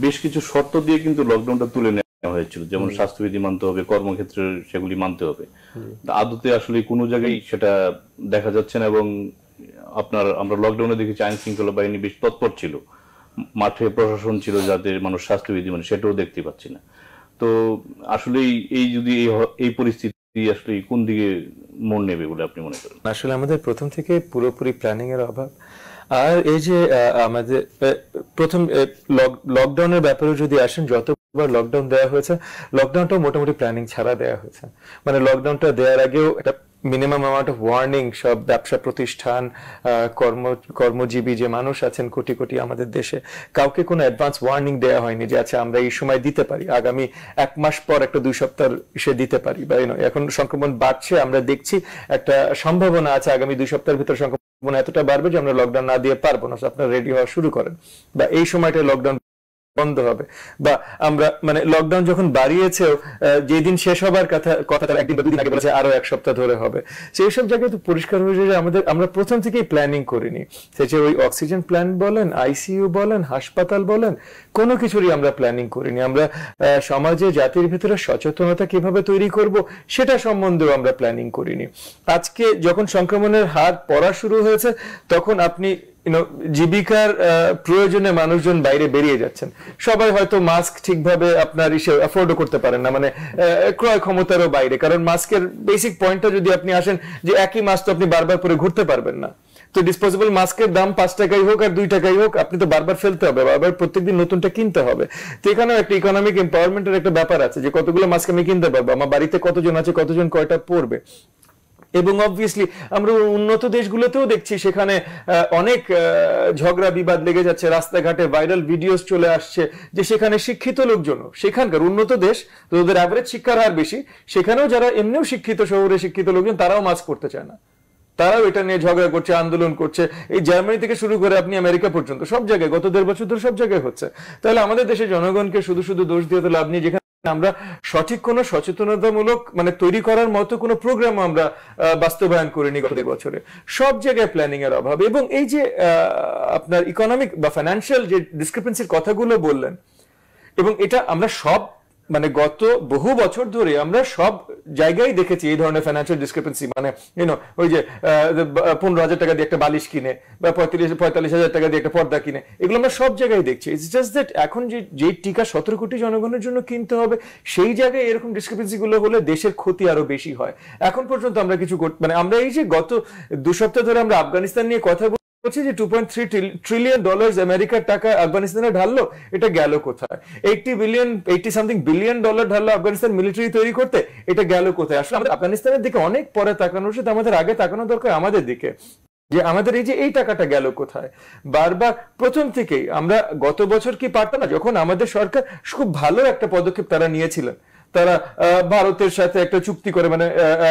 বেশ কিছু শর্ত দিয়ে কিন্তু লকডাউনটা তুলে নেওয়া হয়েছিল, যেমন স্বাস্থ্যবিধি মানতে হবে, কর্মক্ষেত্রে সেগুলি মানতে হবে। আদতে আসলে কোনো জায়গায় সেটা দেখা যাচ্ছে না, এবং আমরা লকডাউনে দেখেছি আইন শৃঙ্খলা বাহিনী বেশ তৎপর ছিল, মাঠে প্রশাসন ছিল যাতে মানুষ স্বাস্থ্যবিধি মানে সেটাও দেখতে পাচ্ছি না। তো আসলে এই যদি এই পরিস্থিতি আসলে কোন দিকে মোড় নেবে বলে আপনি মনে করেন? আসলে আমাদের প্রথম থেকে পুরোপুরি প্ল্যানিং এর অভাব। আর এই যে আমাদের প্রথম লকডাউনের ব্যাপারে যদি আসেন, যতবার লকডাউন দেওয়া হয়েছে, লকডাউনটাও মোটামুটি প্ল্যানিং ছাড়া দেওয়া হয়েছে। মানে লকডাউনটা দেওয়ার আগেও একটা মিনিমাম অ্যামাউন্ট অফ ওয়ার্নিং সব ব্যবসা প্রতিষ্ঠান, কর্মজীবী যে মানুষ আছেন কোটি কোটি আমাদের দেশে, কাউকে কোনো অ্যাডভান্স ওয়ার্নিং দেওয়া হয়নি যে আচ্ছা আমরা এই সময় দিতে পারি, আগামী 1 মাস পর একটা 2 সপ্তাহ সে দিতে পারি, বা এখন সংক্রমণ বাড়ছে, আমরা দেখছি একটা সম্ভাবনা আছে আগামী 2 সপ্তাহের ভিতর সংক্রমণ এতটা বাড়বে যে আমরা লকডাউন না দিয়ে পারবো না, আপনারা রেডি হওয়া শুরু করেন, বা এই সময়টা লকডাউন বন্ধ হবে। বা আমরা মানে লকডাউন যখন বাড়িয়েছেও যেদিন শেষ হবার কথা তার 1 দিন বা 2 দিন আগে বলেছে আরো 1 সপ্তাহ ধরে হবে। সেই সব জায়গায় তো পরিষ্কার হয়েছে যে আমরা প্রথম থেকেই প্ল্যানিং করিনি। সেটা ওই অক্সিজেন প্ল্যান্ট বলেন, আইসিইউ বলেন, হাসপাতাল বলেন, কোনো কিছুরই আমরা প্ল্যানিং করিনি। আমরা সমাজে জাতির ভিতরে সচেতনতা কিভাবে তৈরি করব সেটা সম্বন্ধেও আমরা প্ল্যানিং করিনি। আজকে যখন সংক্রমণের হার পড়া শুরু হয়েছে, তখন আপনি জীবিকার প্রয়োজনে মানুষজন বাইরে বেরিয়ে যাচ্ছেন। সবাই হয়তো মাস্ক ঠিকভাবে আপনার অ্যাফোর্ডও করতে পারেন না, মানে ক্রয় ক্ষমতারও বাইরে। কারণ মাস্কের বেসিক পয়েন্টটা যদি আপনি আসেন যে একই মাস্ক তো আপনি বারবার পরে ঘুরতে পারবেন না। তো ডিসপোজেবল মাস্কের দাম 5 টাকাই হোক আর 2 টাকাই হোক, আপনি তো বারবার ফেলতে হবে, বারবার প্রত্যেকদিন নতুনটা কিনতে হবে। তো এখানেও একটা ইকোনমিক এম্পাওয়ারমেন্টের একটা ব্যাপার আছে যে কতগুলো মাস্ক আমি কিনতে পারবো, আমার বাড়িতে কতজন আছে, কতজন কয়টা পড়বে। এবং অবভিয়াসলি আমরা উন্নত দেশগুলোতেও দেখছি সেখানে অনেক ঝগড়া বিবাদ লেগে যাচ্ছে, রাস্তাঘাটে ভাইরাল ভিডিওস চলে আসছে যে সেখানে শিক্ষিত লোকজন, সেখানকার উন্নত দেশ তো ওদের অ্যাভারেজ শিক্ষার হার বেশি, সেখানেও যারা এমনিও শিক্ষিত, শহরে শিক্ষিত লোকজন, তারাও মাস্ক পরতে চায় না, তারাও এটা নিয়ে ঝগড়া করছে, আন্দোলন করছে। এই জার্মানি থেকে শুরু করে আপনি আমেরিকা পর্যন্ত সব জায়গায় গত 1.5 বছর ধরে সব জায়গায় হচ্ছে। তাহলে আমাদের দেশের জনগণকে শুধু শুধু দোষ দিয়ে তো লাভ নেই, যেখানে আমরা সঠিক কোনো সচেতনতামূলক মানে তৈরি করার মতো কোনো প্রোগ্রাম আমরা বাস্তবায়ন করিনি গত 2 বছরে। সব জায়গায় প্ল্যানিং এর অভাব। এবং এই যে আপনার ইকোনমিক বা ফাইন্যান্সিয়াল যে ডিসক্রিপেন্সির কথাগুলো বললেন, এবং এটা আমরা সব মানে গত বহু বছর ধরে আমরা সব জায়গায় দেখেছি এই ধরনের ফাইন্যান্সিয়াল ডিসক্রিপেন্সি। মানে ওই যে 15,000 টাকা দিয়ে একটা বালিশ কিনে বা 45,000 টাকা দিয়ে একটা পর্দা কিনে, এগুলো আমরা সব জায়গায় দেখছি। ইটস জাস্ট দ্যাট এখন যে টিকা 17 কোটি জনগণের জন্য কিনতে হবে, সেই জায়গায় এরকম ডিসক্রিপেন্সি গুলো হলে দেশের ক্ষতি আরো বেশি হয়। এখন পর্যন্ত আমরা কিছু মানে আমরা এই যে গত 2 সপ্তাহ ধরে আমরা আফগানিস্তান নিয়ে কথা বলছি যে $2.3 ট্রিলিয়ন আমেরিকার টাকা আফগানিস্তানে ঢাললো, এটা গেল কোথায়? 80 সামথিং বিলিয়ন ডলার ঢাললো আফগানিস্তান মিলিটারি তৈরি করতে, এটা গেল কোথায়? আসলে আমাদের আফগানিস্তানের দিকে অনেক পরে তাকানো উচিত, আমাদের আগে তাকানো দরকার আমাদের দিকে, যে আমাদের এই যে এই টাকাটা গেল কোথায়। বারবার প্রথম থেকেই আমরা গত বছর কি পারতাম না, যখন আমাদের সরকার খুব ভালো একটা পদক্ষেপ তারা নিয়েছিলেন, তারা ভারতের সাথে একটা চুক্তি করে, মানে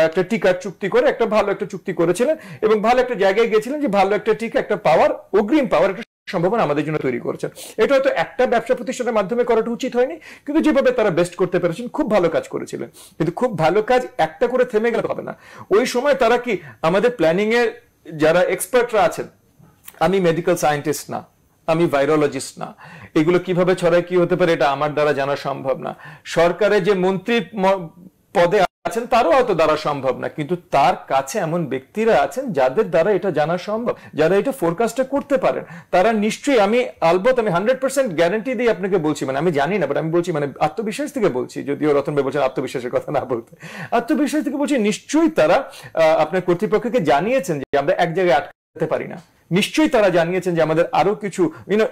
একটা টিকার চুক্তি করে একটা ভালো একটা চুক্তি করেছিলেন, এবং ভালো একটা জায়গায় গিয়েছিলেন যে ভালো একটা টিকা, একটা পাওয়ার, অগ্রিম পাওয়ার একটা সম্ভাবনা আমাদের জন্য তৈরি করেছেন। এটা হয়তো একটা ব্যবসা প্রতিষ্ঠানের মাধ্যমে করাটা উচিত হয়নি, কিন্তু যেভাবে তারা বেস্ট করতে পেরেছেন খুব ভালো কাজ করেছিলেন। কিন্তু খুব ভালো কাজ একটা করে থেমে গেলে হবে না। ওই সময় তারা কি আমাদের প্ল্যানিং এর যারা এক্সপার্টরা আছেন, আমি মেডিকেল সায়েন্টিস্ট না, আমি ভাইরোলজিস্ট না, এগুলো কিভাবে ছড়ায় কি হতে পারে এটা আমার দ্বারা জানা সম্ভব না। সরকারের যে মন্ত্রী পদে আছেন তারও হয়তো দ্বারা সম্ভব না, কিন্তু তার কাছে এমন ব্যক্তিরা আছেন যাদের দ্বারা এটা জানা সম্ভব, যারা এটা ফোরকাস্টটা করতে পারেন। তারা নিশ্চয়ই, আমি 100% গ্যারান্টি দিয়ে আপনাকে বলছি, মানে আমি জানি না বাট আমি বলছি, মানে আত্মবিশ্বাস থেকে বলছি, যদিও রতন ভাই বলছেন আত্মবিশ্বাসের কথা না বলতে, আত্মবিশ্বাস থেকে বলছি নিশ্চয়ই তারা আপনার কর্তৃপক্ষকে জানিয়েছেন যে আমরা এক জায়গায় আটকাতে পারি না। নিশ্চয়ই তারা জানিয়েছেন যে আমাদের আরো কিছু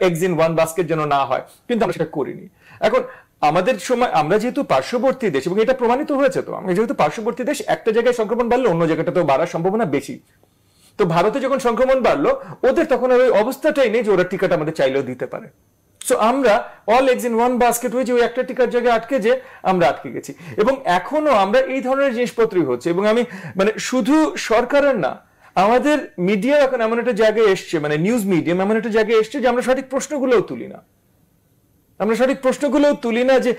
এগস ইন ওয়ান বাস্কেট যেন না হয়, কিন্তু আমরা সেটা করিনি। এখন আমাদের সময় আমরা যেহেতু পার্শ্ববর্তী দেশ, এবং এটা প্রমাণিত হয়েছে, তো আমরা যেহেতু পার্শ্ববর্তী দেশ, একটা জায়গায় সংক্রমণ বাড়লে অন্য জায়গাটাতেও বাড়ার সম্ভাবনা বেশি। তো ভারতে যখন সংক্রমণ বাড়লো, ওদের তখন আর ওই অবস্থাটাই নেই যে ওরা টিকাটা আমাদের চাইলেও দিতে পারে। সো আমরা all eggs in one basket হয়েছে, ওই একটা টিকার জায়গায় আটকে যে আমরা আটকে গেছি। এবং এখনো আমরা এই ধরনের জিনিসপত্রই হচ্ছে। এবং আমি মানে শুধু সরকারের না, আমাদের মিডিয়া এখন এমন একটা জায়গায় এসছে, মানে নিউজ মিডিয়াম এমন একটা জায়গায় এসছে যে আমরা সঠিক প্রশ্নগুলোও তুলি না। যে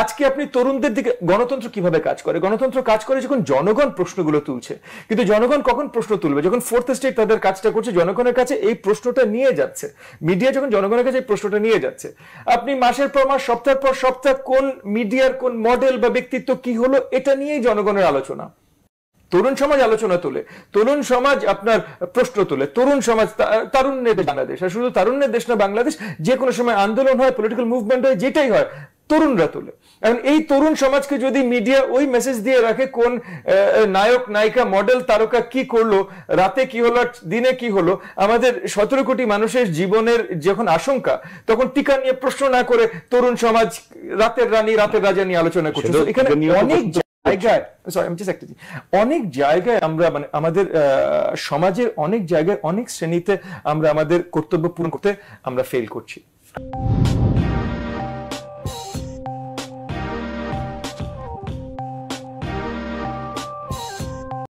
আজকে আপনি তরুণদের দিকে গণতন্ত্র কিভাবে কাজ করে, গণতন্ত্র কাজ করে যখন জনগণ প্রশ্নগুলো তুলছে। কিন্তু জনগণ কখন প্রশ্ন তুলবে? যখন ফোর্থ স্টেট তাদের কাজটা করছে, জনগণের কাছে এই প্রশ্নটা নিয়ে যাচ্ছে, মিডিয়া যখন জনগণের কাছে এই প্রশ্নটা নিয়ে যাচ্ছে। আপনি মাসের পর মাস, সপ্তাহের পর সপ্তাহ কোন মিডিয়ার কোন মডেল বা ব্যক্তিত্ব কি হলো, এটা নিয়েই জনগণের আলোচনা। তরুণ সমাজ আলোচনা তোলে, তরুণ সমাজ আপনার প্রশ্ন তোলে, তরুণ সমাজ তারুণ্যের দেশ বাংলাদেশ। আর শুধু তারুণ্যের দেশ না বাংলাদেশ, যে কোনো সময় আন্দোলন হয়, পলিটিক্যাল মুভমেন্ট হয়, যেটাই হয় তরুণরা তোলে। এখন এই তরুণ সমাজকে যদি মিডিয়া ওই মেসেজ দিয়ে রাখে কোন নায়ক নায়িকা মডেল তারকা কি করলো, রাতে কি হলো, দিনে কি হলো, আমাদের 17 কোটি মানুষের জীবনের যখন আশঙ্কা, তখন টিকা নিয়ে প্রশ্ন না করে তরুণ সমাজ রাতের রানী রাতের রাজা নিয়ে আলোচনা করছে। এখানে অনেক জায়গায়, অনেক জায়গায় আমরা মানে আমাদের সমাজের অনেক জায়গায় অনেক শ্রেণীতে আমরা আমাদের কর্তব্য পূরণ করতে আমরা ফেল করছি।